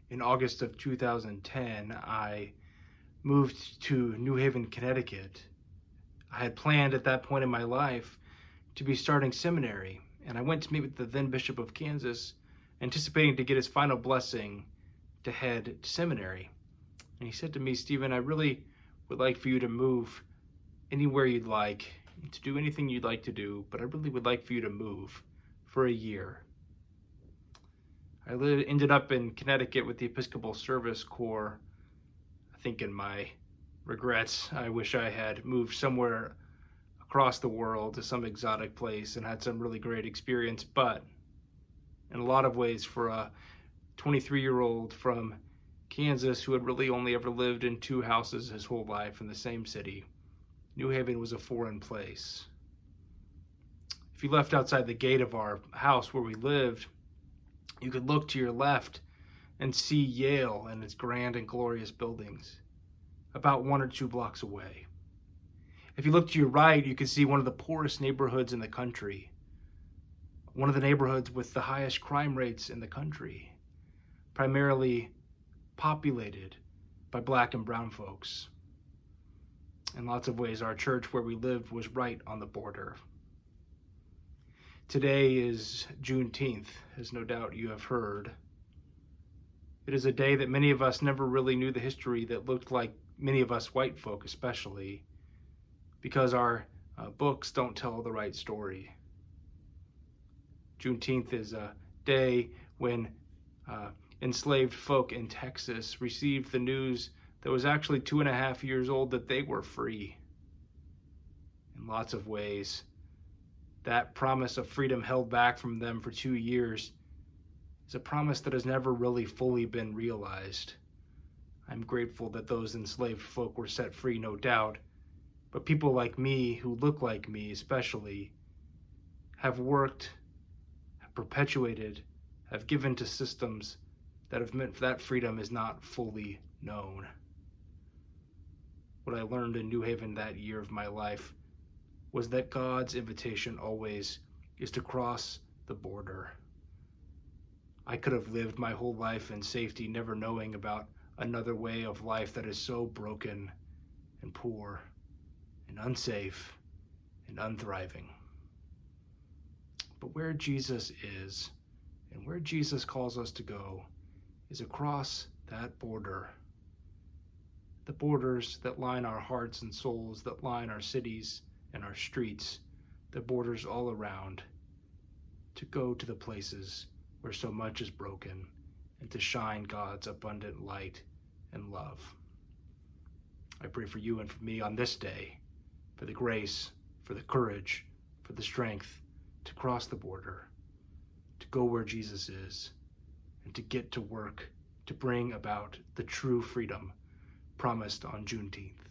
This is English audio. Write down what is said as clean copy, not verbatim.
In August of 2010, I moved to New Haven, Connecticut. I had planned at that point in my life to be starting seminary, and I went to meet with the then Bishop of Kansas, anticipating to get his final blessing to head to seminary. And he said to me, "Stephen, I really would like for you to move anywhere you'd like, to do anything you'd like to do, but I really would like for you to move for a year." Ended up in Connecticut with the Episcopal Service Corps. I think in my regrets, I wish I had moved somewhere across the world to some exotic place and had some really great experience, but in a lot of ways, for a 23-year-old from Kansas who had really only ever lived in two houses his whole life in the same city, New Haven was a foreign place. If you left outside the gate of our house where we lived, you could look to your left and see Yale and its grand and glorious buildings about 1 or 2 blocks away. If you look to your right, you could see one of the poorest neighborhoods in the country, one of the neighborhoods with the highest crime rates in the country, primarily populated by Black and brown folks. In lots of ways, our church where we lived was right on the border. Today is Juneteenth, as no doubt you have heard. It is a day that many of us never really knew the history that looked like many of us white folk especially, because our books don't tell the right story. Juneteenth is a day when enslaved folk in Texas received the news that was actually 2.5 years old that they were free. In lots of ways, that promise of freedom held back from them for 2 years is a promise that has never really fully been realized. I'm grateful that those enslaved folk were set free, no doubt, but people like me, who look like me especially, have worked, have perpetuated, have given to systems that have meant that freedom is not fully known. What I learned in New Haven that year of my life was that God's invitation always is to cross the border. I could have lived my whole life in safety, never knowing about another way of life that is so broken and poor and unsafe and unthriving. But where Jesus is, and where Jesus calls us to go, is across that border. The borders that line our hearts and souls, that line our cities and our streets, the borders all around, to go to the places where so much is broken and to shine God's abundant light and love. I pray for you and for me on this day, for the grace, for the courage, for the strength to cross the border, to go where Jesus is, and to get to work to bring about the true freedom promised on Juneteenth.